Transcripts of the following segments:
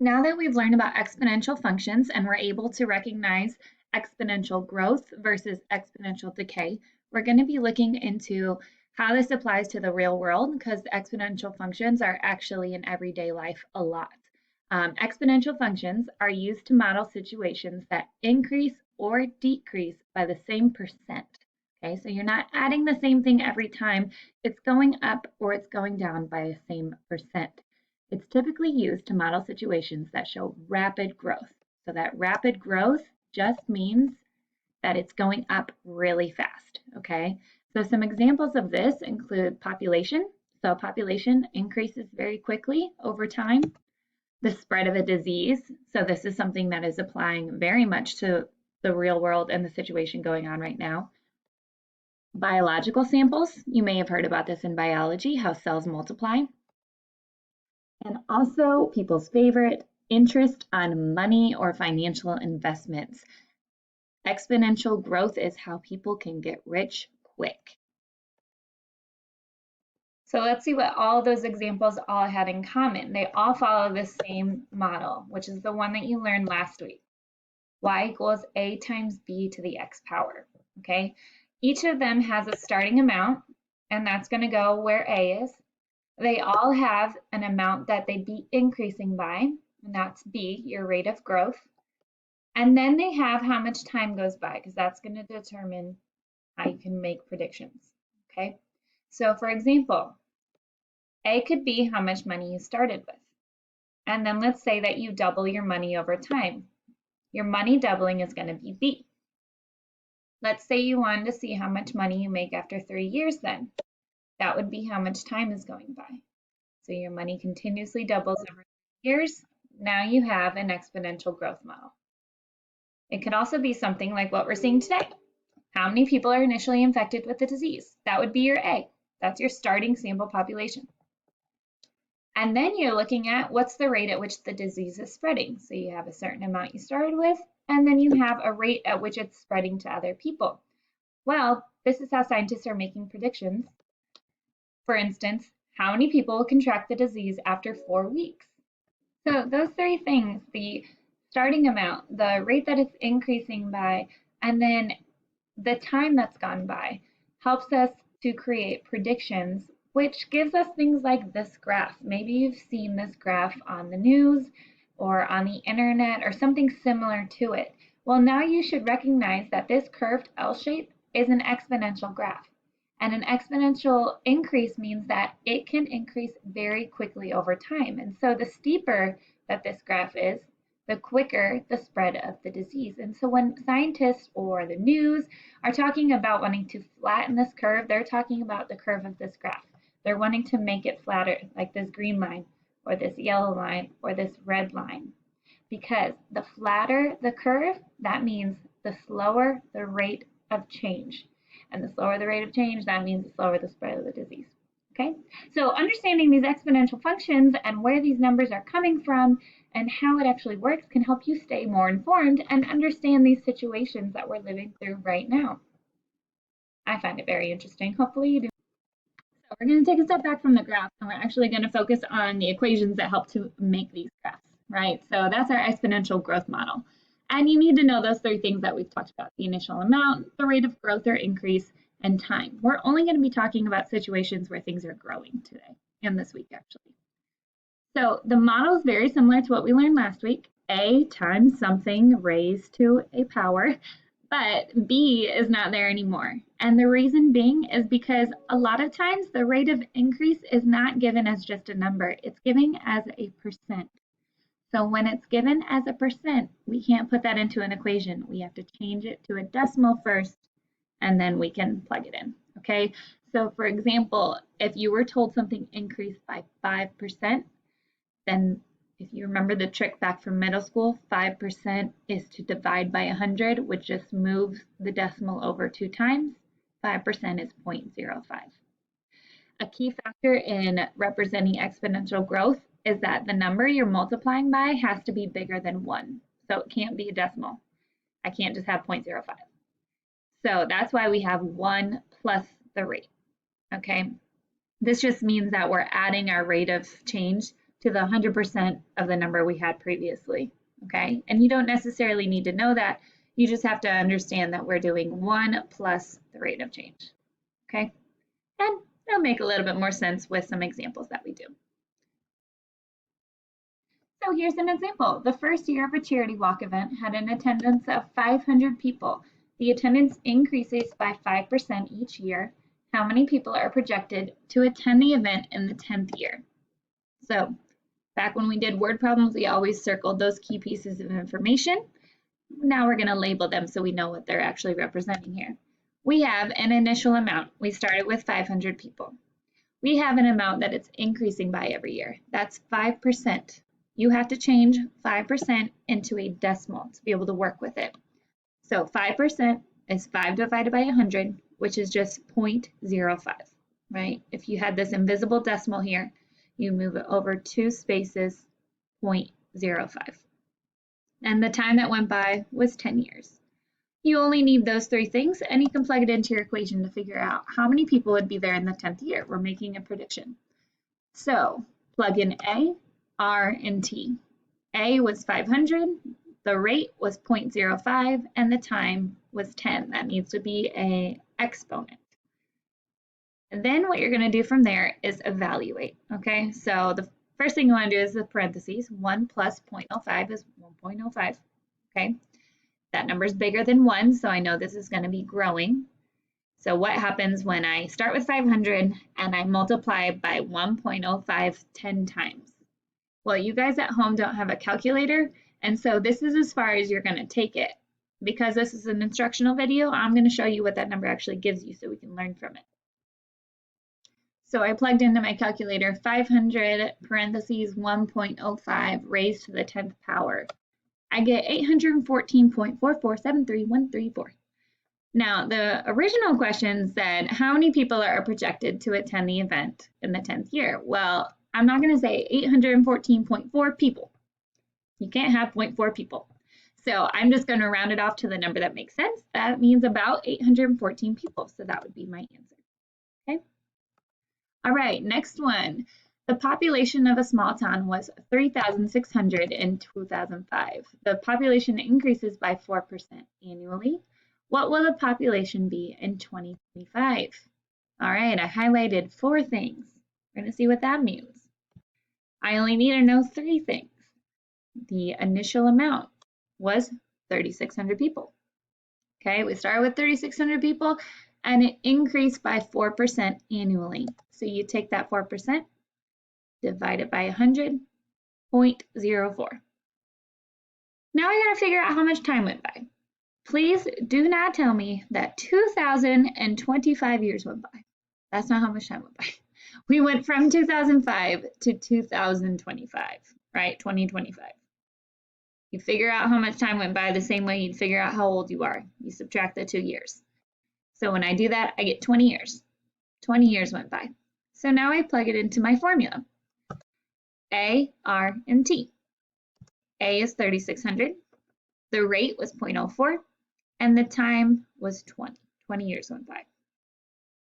Now that we've learned about exponential functions and we're able to recognize exponential growth versus exponential decay, we're going to be looking into how this applies to the real world because exponential functions are actually in everyday life a lot. Exponential functions are used to model situations that increase or decrease by the same percent. Okay, so you're not adding the same thing every time. It's going up or it's going down by the same percent. It's typically used to model situations that show rapid growth. So that rapid growth just means that it's going up really fast, okay? So some examples of this include population. So population increases very quickly over time. The spread of a disease. So this is something that is applying very much to the real world and the situation going on right now. Biological samples. You may have heard about this in biology, how cells multiply. And also people's favorite, interest on money or financial investments. Exponential growth is how people can get rich quick. So let's see what all those examples all had in common. They all follow the same model, which is the one that you learned last week. Y equals A times B to the X power, okay? Each of them has a starting amount, and that's gonna go where A is. They all have an amount that they'd be increasing by, and that's B, your rate of growth. And then they have how much time goes by, because that's going to determine how you can make predictions, okay? So for example, A could be how much money you started with. And then let's say that you double your money over time. Your money doubling is going to be B. Let's say you wanted to see how much money you make after 3 years then. That would be how much time is going by. So your money continuously doubles over years. Now you have an exponential growth model. It could also be something like what we're seeing today. How many people are initially infected with the disease? That would be your A. That's your starting sample population. And then you're looking at what's the rate at which the disease is spreading. So you have a certain amount you started with, and then you have a rate at which it's spreading to other people. Well, this is how scientists are making predictions. For instance, how many people will contract the disease after 4 weeks? So those three things, the starting amount, the rate that it's increasing by, and then the time that's gone by, helps us to create predictions, which gives us things like this graph. Maybe you've seen this graph on the news or on the internet or something similar to it. Well, now you should recognize that this curved L shape is an exponential graph. And an exponential increase means that it can increase very quickly over time. And so the steeper that this graph is, the quicker the spread of the disease. And so when scientists or the news are talking about wanting to flatten this curve, they're talking about the curve of this graph. They're wanting to make it flatter, like this green line, or this yellow line, or this red line. Because the flatter the curve, that means the slower the rate of change. And the slower the rate of change, that means the slower the spread of the disease. Okay, so understanding these exponential functions and where these numbers are coming from and how it actually works can help you stay more informed and understand these situations that we're living through right now. I find it very interesting. Hopefully you do. So we're going to take a step back from the graph and we're actually going to focus on the equations that help to make these graphs, right? So that's our exponential growth model. And you need to know those three things that we've talked about: the initial amount, the rate of growth or increase, and time. We're only going to be talking about situations where things are growing today and this week, actually. So the model is very similar to what we learned last week. A times something raised to a power, but B is not there anymore. And the reason being is because a lot of times the rate of increase is not given as just a number. It's given as a percent. So when it's given as a percent, we can't put that into an equation. We have to change it to a decimal first, and then we can plug it in, okay? So for example, if you were told something increased by 5%, then if you remember the trick back from middle school, 5% is to divide by 100, which just moves the decimal over 2 times. 5% is 0.05. A key factor in representing exponential growth is that the number you're multiplying by has to be bigger than 1. So it can't be a decimal. I can't just have 0.05. So that's why we have 1 plus the rate, okay? This just means that we're adding our rate of change to the 100% of the number we had previously, okay? And you don't necessarily need to know that. You just have to understand that we're doing 1 plus the rate of change, okay? And it'll make a little bit more sense with some examples that we do. So here's an example. The first year of a charity walk event had an attendance of 500 people. The attendance increases by 5% each year. How many people are projected to attend the event in the 10th year? So back when we did word problems, we always circled those key pieces of information. Now we're going to label them so we know what they're actually representing here. We have an initial amount. We started with 500 people. We have an amount that it's increasing by every year. That's 5%. You have to change 5% into a decimal to be able to work with it. So 5% is 5 divided by 100, which is just 0.05, right? If you had this invisible decimal here, you move it over 2 spaces, 0.05. And the time that went by was 10 years. You only need those 3 things, and you can plug it into your equation to figure out how many people would be there in the 10th year. We're making a prediction. So plug in A, R, and T. A was 500, the rate was 0.05, and the time was 10. That needs to be an exponent. And then what you're going to do from there is evaluate, okay? So the first thing you want to do is the parentheses. 1 plus 0.05 is 1.05, okay? That number is bigger than 1, so I know this is going to be growing. So what happens when I start with 500 and I multiply by 1.05 10 times? Well, you guys at home don't have a calculator, and so this is as far as you're going to take it. Because this is an instructional video, I'm going to show you what that number actually gives you so we can learn from it. So I plugged into my calculator 500 parentheses 1.05 raised to the 10th power. I get 814.4473134. Now, the original question said, how many people are projected to attend the event in the 10th year? Well, I'm not going to say 814.4 people. You can't have 0.4 people. So I'm just going to round it off to the number that makes sense. That means about 814 people. So that would be my answer. Okay. All right, next one. The population of a small town was 3,600 in 2005. The population increases by 4% annually. What will the population be in 2025? All right, I highlighted 4 things. We're going to see what that means. I only need to know 3 things. The initial amount was 3,600 people. Okay, we started with 3,600 people and it increased by 4% annually. So you take that 4%, divide it by 100, 0.04. Now I gotta figure out how much time went by. Please do not tell me that 2,025 years went by. That's not how much time went by. We went from 2005 to 2025, right? 2025. You figure out how much time went by the same way you'd figure out how old you are. You subtract the 2 years. So when I do that, I get 20 years. 20 years went by. So now I plug it into my formula. A, R, and T. A is 3,600. The rate was 0.04. And the time was 20. 20 years went by.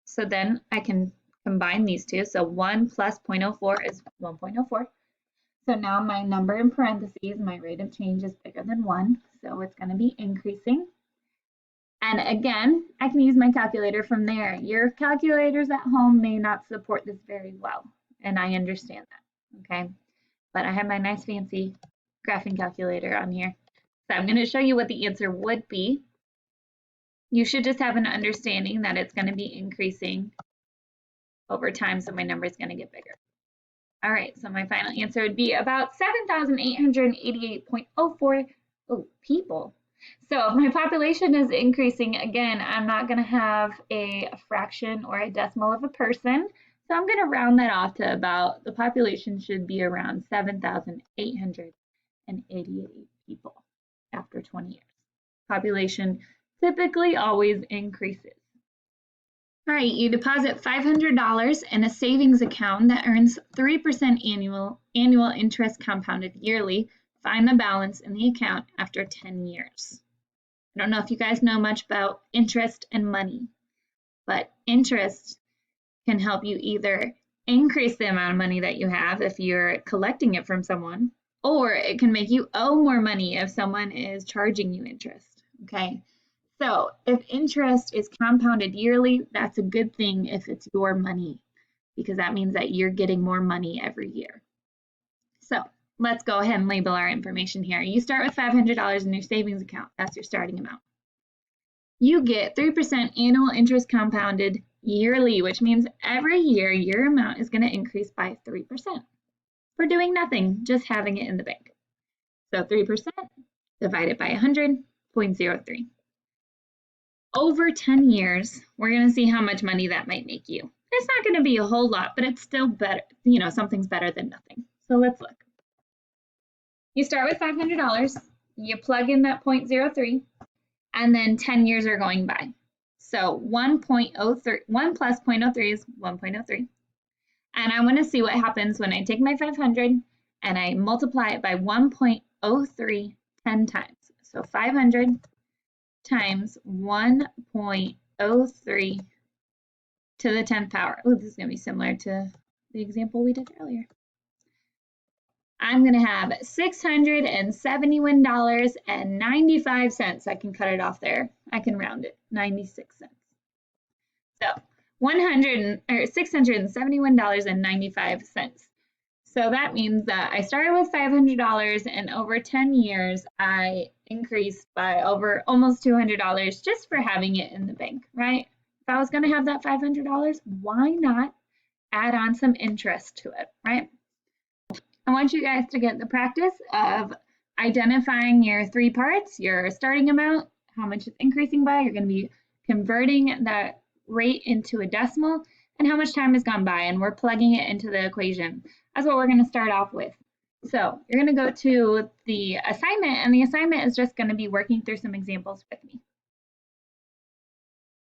So then I can combine these two. So 1 plus 0.04 is 1.04. So now my number in parentheses, my rate of change is bigger than 1. So it's going to be increasing. And again, I can use my calculator from there. Your calculators at home may not support this very well. And I understand that. Okay. But I have my nice fancy graphing calculator on here. So I'm going to show you what the answer would be. You should just have an understanding that it's going to be increasing over time, so my number is going to get bigger. All right, so my final answer would be about 7,888.04 people. So if my population is increasing, again, I'm not going to have a fraction or a decimal of a person. So I'm going to round that off to about, the population should be around 7,888 people after 20 years. Population typically always increases. All right, you deposit $500 in a savings account that earns 3% annual interest compounded yearly. Find the balance in the account after 10 years. I don't know if you guys know much about interest and money, but interest can help you either increase the amount of money that you have if you're collecting it from someone, or it can make you owe more money if someone is charging you interest. Okay, so if interest is compounded yearly, that's a good thing if it's your money, because that means that you're getting more money every year. So let's go ahead and label our information here. You start with $500 in your savings account. That's your starting amount. You get 3% annual interest compounded yearly, which means every year your amount is going to increase by 3% for doing nothing, just having it in the bank. So 3% divided by 100, 0.03. Over 10 years, we're going to see how much money that might make you. It's not going to be a whole lot, but it's still better. You know, something's better than nothing. So let's look. You start with $500, you plug in that 0.03, and then 10 years are going by. So 1.03, 1 plus 0.03 is 1.03. And I want to see what happens when I take my 500 and I multiply it by 1.03 10 times. So 500 times 1.03 to the 10th power. Oh, this is going to be similar to the example we did earlier. I'm going to have $671.95. I can cut it off there. I can round it, 96 cents. So $671.95. So that means that I started with $500 and over 10 years, I increased by over almost $200 just for having it in the bank, right? If I was going to have that $500, why not add on some interest to it, right? I want you guys to get the practice of identifying your three parts, your starting amount, how much it's increasing by. You're going to be converting that rate into a decimal, and how much time has gone by, and we're plugging it into the equation. That's what we're going to start off with. So you're going to go to the assignment, and the assignment is just going to be working through some examples with me.